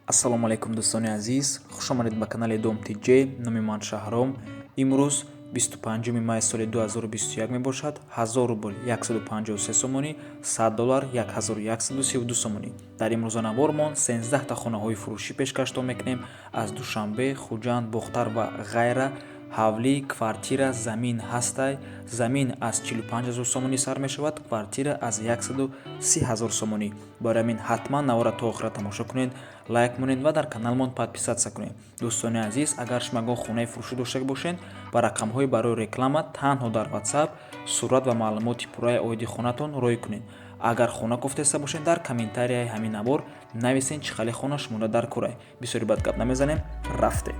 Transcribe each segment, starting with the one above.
ассалому алайкум дӯстони азиз, хушомадед ба канали Дом TJ. Номи ман Шаҳром. Имрӯз 25 май соли 2021 мебошад. 1000 рубл 153 сомонӣ, $100 1132 сомонӣ. Дар имрӯзанавормон 13 та хонаҳои фурӯшӣ пешкаштон мекунем аз Душанбе, Хуҷанд, Бухтар ва ғайра. ҳавлӣ, квартира, замин ҳастай. Замин аз 45 000 сомонӣ сар мешавад, квартира аз 130 000 сомонӣ. Барои ҳамин ҳатман навора то охира тамошо кунед, лайк монед ва дар каналмон подписатсия кунед. дӯстони азиз, агар шумагон хонаи фурӯшӣ дошта бошед, ба рақамҳои барои реклама танҳо дар WhatsApp сурат ва маълумоти пурраи оиди хонатон рой кунед. агар хона кофтаиста бошед, дар комментарияи ҳамин навор нависед чӣ хеле хона шумода дар корай. бисёри бад гап намезанем, рафте.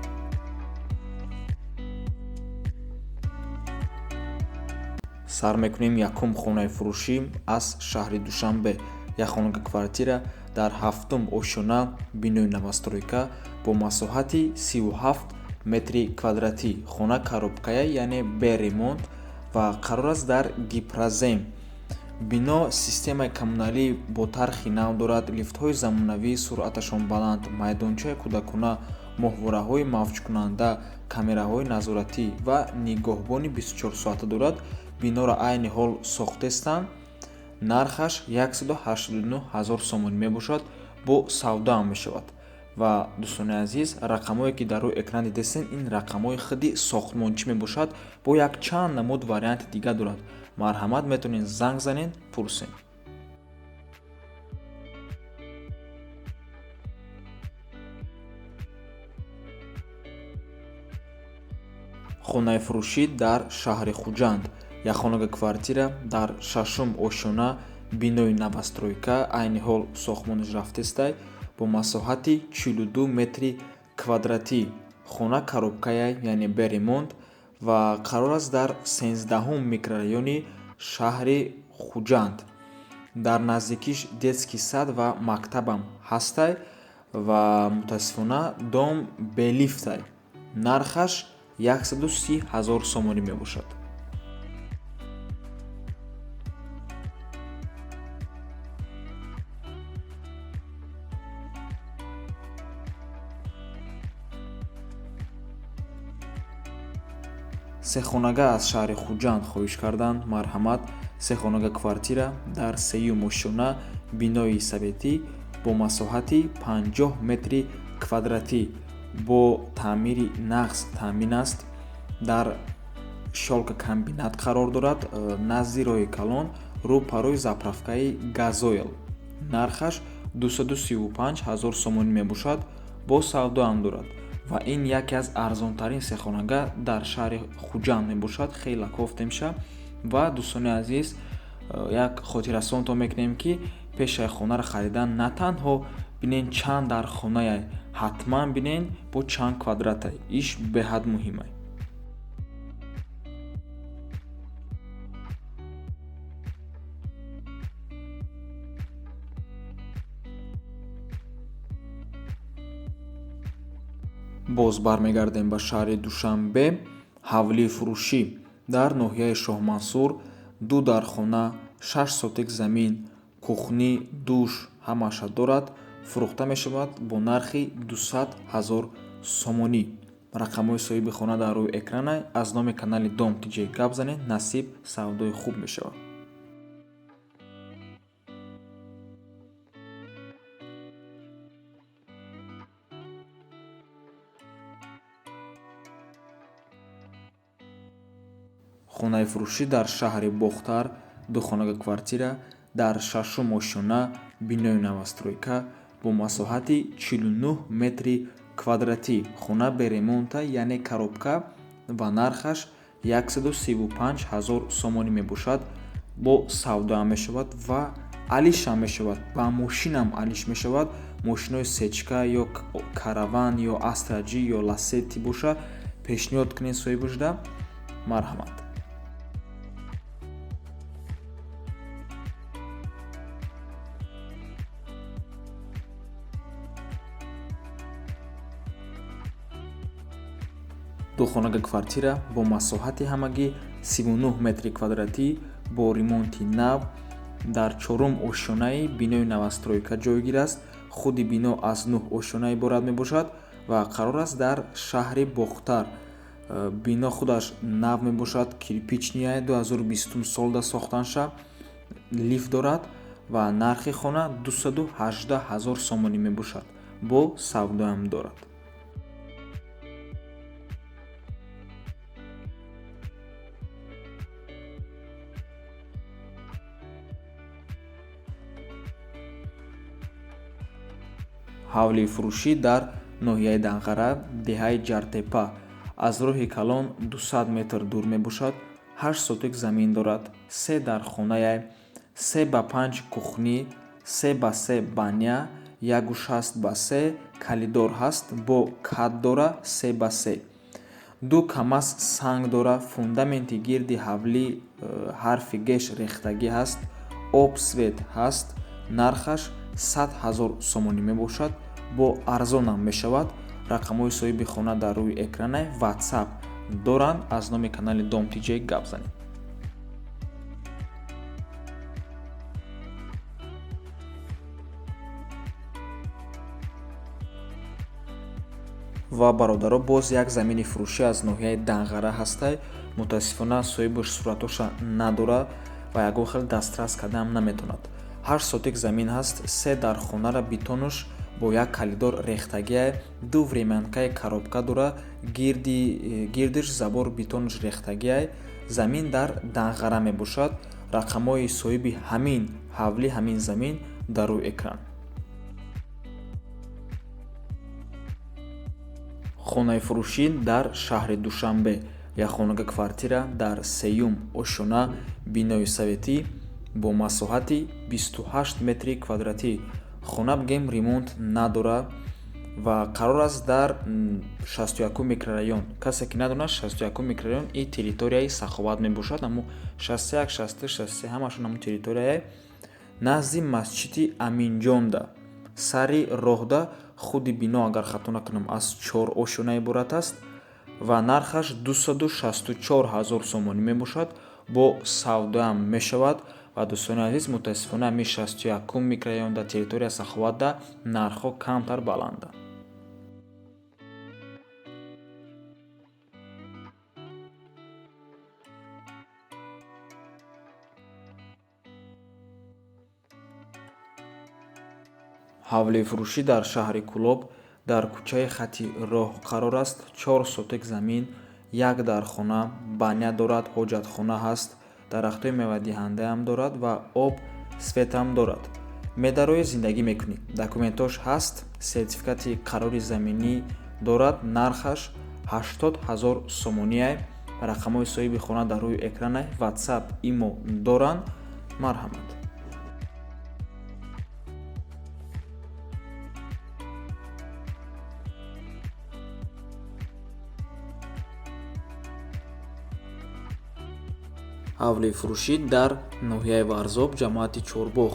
сар мекунем якум хонаи фурӯшӣ аз шаҳри Душанбе. як хонага квартира дар 7-ум ошона, бинои новостройка бо масоҳати 37 метри квадратӣ. хона коробкая, яъне бе ремонт ва қарор аст дар гипрозем. бино системаи коммуналӣ бо тархи нав дорад, лифтҳои замонавӣ, суръаташон баланд, майдончаи кӯдакона, моҳвораҳои мавҷкунанда, камераҳои назоратӣ ва нигоҳбони 24 соата дорад. биноро айни ҳол сохтестанд. нархаш 189 000 сомонӣ мебошад, бо савдо ҳам мешавад. ва дӯстони азиз, рақамое ки дар рӯи экран дидестен, ин рақамҳои худи сохтмончӣ мебошад, бо якчанд намуд варианти дига дорад. марҳамат, метавонед занг занед, пурсед. хонаи фурӯшӣ дар шаҳри Хуҷанд. як хонага квартира дар 6-ум ошона, бинои новостройка, айни ҳол сохтмонаш рафтестай, бо масоҳати 42 метри квадратӣ. хона коробкая, яъне бе ремонт ва қарор аст дар 13-ум микрорайони шаҳри Хуҷанд. дар наздикиш детский сад ва мактабам ҳастай ва мутаассифона дом белифтай. нархаш 130 000 сомонӣ мебошад. сехонага аз шаҳри Хуҷанд хоҳиш карданд. марҳамат, сехонага квартира дар 3-ум ошона, бинои советӣ бо масоҳати 50 метри квадратӣ, бо таъмири нағз таъмин аст. дар шолка комбинат қарор дорад, назди роҳи калон, рӯпарои заправкаи газоил. нархаш 235 000 сомонӣ мебошад, бо савдо ҳам дорад ва ин яке аз арзонтарин сехонага дар шаҳри Хуҷанд мебошад. хеле кофтемша. ва дӯстони азиз, як хотиррасонтон мекунем ки пешаи хонаро харидан на танҳо бинен чанд дар хонае, ҳатман бинен бо чанд квадратае. иш беҳад муҳимае. боз бармегардем ба шаҳри Душанбе. ҳавлии фурӯшӣ дар ноҳияи Шоҳмансур, 2 дар хона, 6 сотик замин, кухни, душ ҳамаша дорад. фурӯхта мешавад бо нархи 200 000 сомонӣ. рақамҳои соҳиби хона дар рӯи экрана. аз номи канали Дом TJ гап занед, насиб савдои хуб мешавад. хонаи фурӯшӣ дар шаҳри Бухтар. 2 хонага квартира дар 6-ум ошона, бинои новостройка, бо масоҳати 49 метри квадратӣ. хона беремонта, яъне коробка, ва нархаш 135 000 сомонӣ мебошад, бо савдо ҳам мешавад ва алиш ҳам мешавад. ба мошинам алиш мешавад. мошинои сечка ё караван ё астраҷи ё лассети боша, пешниҳод кунед соҳибужда. марҳамат. ду хонага квартира бо масоҳати ҳамагӣ 39 метри квадратӣ, бо ремонти нав, дар 4-ум ошонаи бинои новостройка ҷойгир аст. худи бино аз 9 ошона иборат мебошад ва қарор аст дар шаҳри Бохтар. бино худаш нав мебошад, кирпичния 2020 солда сохтанша, лифт дорад ва нархи хона 218 000 сомонӣ мебошад, бо савдоам дорад. ҳавли фурӯшӣ дар ноҳияи Данғара, деҳаи Ҷартепа аз роҳи калон 200 метр дур мебошад. 8 сотик замин дорад, 3 дар хонае, 3 ба 5 кухнӣ, 3 ба 3 баня, 1.6 ба 3 калидор ҳаст, бо кат дора 3 ба 3. 2 камас санг дора, фундаменти гирди ҳавлӣ ҳарфи геш рехтагӣ ҳаст, об свет ҳаст. нархаш 100 000 сомонӣ мебошад, бо арзонам мешавад. рақамҳои соҳиби хона дар рӯи экране WhatsApp доранд. аз номи канали Dom TJ гап занед. ва бародаро, боз як замини фурӯшӣ аз ноҳияи Данғара ҳастай. мутаассифона соҳибаш суратоша надора ва ягон хел дастрас кардаам наметавонад. 8 сотик замин ҳаст, 3 дар хонара битонуш бо як калидор рехтагие, 2 времянкаи коробка дора, гирдиш забор битонуш рехтагие. замин дар Данғара мебошад. рақамҳои соҳиби ҳамин ҳавли, ҳамин замин дар рӯи экран. хонаи фурӯшӣ дар шаҳри Душанбе, як хонага квартира дар 3 ошона бинои советӣ бо масоҳати 28 метри квадратӣ. хона бигем ремонт надора ва қарор аст дар 61 микрорайон. касе ки надонад, 61 микрорайон и территорияи Саховат мебошад, аммо 61, 62, 63 ҳамашон ҳамон территорияе. назди масҷиди Аминҷонда, сари роҳда. худи бино, агар хато накунам, аз 4 ошона иборат аст ва нархаш 264 000 сомонӣ мебошад, бо савдоам мешавад. ва дӯстони азиз, мутаассифона ами 61 микрорайонда территорияи Саховатда нархҳо камтар баланда. ҳавли фурӯшӣ дар шаҳри Кӯлоб, дар кӯчаи хати роҳ қарор аст. 4 сотик замин, 1 дар хона, баня дорад, ҳоҷатхона ҳаст, дарахтои мевадиҳандаам дорад ва об светам дорад. медарои зиндагӣ мекунӣ, документош ҳаст, сертификати қарори заминӣ дорад. нархаш 80 000 сомоние. рақамҳои соҳиби хона дар рӯи экране WhatsApp, имо доранд. марҳамат. ҳавли фурӯшӣ дар ноҳияи Варзоб, ҷамоати Чорбоғ,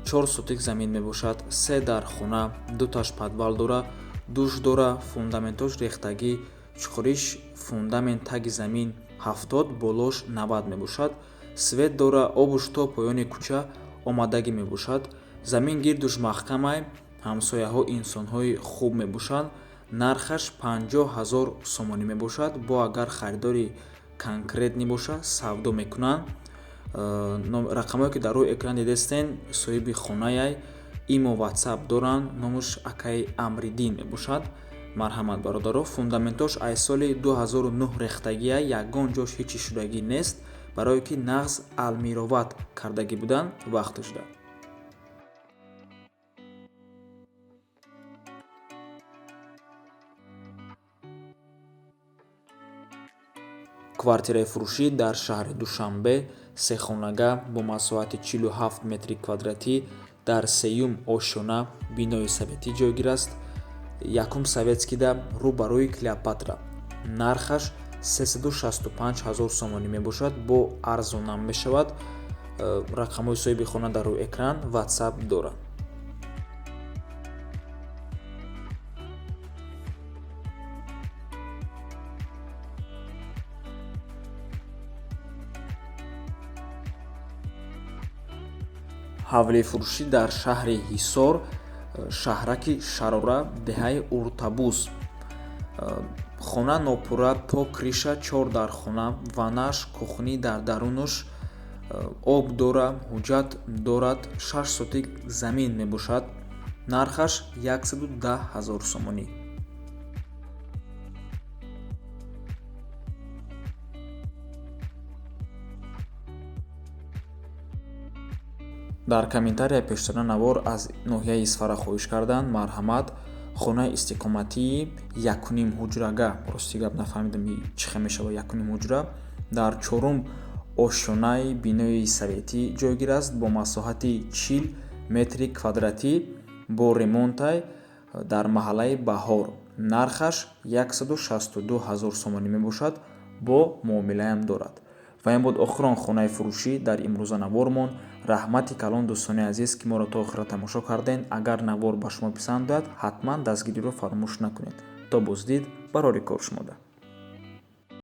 4 сотик замин мебошад, 3 дар хона, 2таш подвал дора, душ дора, фундаментош рехтагӣ, чуқуриш фундамент таги замин 70, болош 90 мебошад. свет дора, обуш то поёни кӯча омадагӣ мебошад. замин гирдуш маҳкамай, ҳамсояҳо инсонҳои хуб мебошанд. нархаш 50 000 сомонӣ мебошад, бо агар харидори конкретни боша савдо мекунанд. рақамҳое ки дар рӯи экран дидестен соҳиби хонаяй, имо WhatsApp доранд. номуш акаи Амриддин мебошад. марҳамат бародаро. фундаментош аз соли 2009 рехтагия, ягон ҷош ҳичи шудагӣ нест, барое ки нағз алмироват кардагӣ буданд вақташда. квартираи фурӯшӣ дар шаҳри Душанбе, сехонага бо масоҳати 47 метри квадратӣ дар 3 ошона бинои советӣ ҷойгир аст. 1 советскида, рӯбарӯи Клеопатра. нархаш 365 000 сомонӣ мебошад, бо арзонам мешавад. рақамҳои соҳиби хона дар рӯи экран WhatsApp дорад. ҳавли фурӯшӣ дар шаҳри Ҳисор, шаҳраки Шарора, деҳаи Уртабуз. хона нопурра то криша 4 дар хона, ванаш, кухнӣ дар дарунаш об дора, ҳуҷҷат дорад, 6 сотик замин мебошад. нархаш 110 000 сомонӣ. дар комментария пештара навор аз ноҳияи Исфара хоҳиш карданд. Марҳамат, хонаи истиқоматии 1.5 ҳуҷрага, рости гап нафаҳмидам чӣ хел мешавад 1.5 ҳуҷра, дар 4-ум ошёнаи бинои советӣ ҷойгир аст бо масоҳати 40 метри квадратӣ бо ремонтай дар маҳаллаи Баҳор. нархаш 162 000 сомонӣ мебошад, бо муомилаам дорад. ва ин буд охирон хонаи фурӯшӣ дар имрӯза навормон. раҳмати калон дӯстони азиз ки моро то охира тамошо кардем. агар навор ба шумо писанд ояд, ҳатман дастгириро фаромӯш накунед. То боздид, барори кор шумода.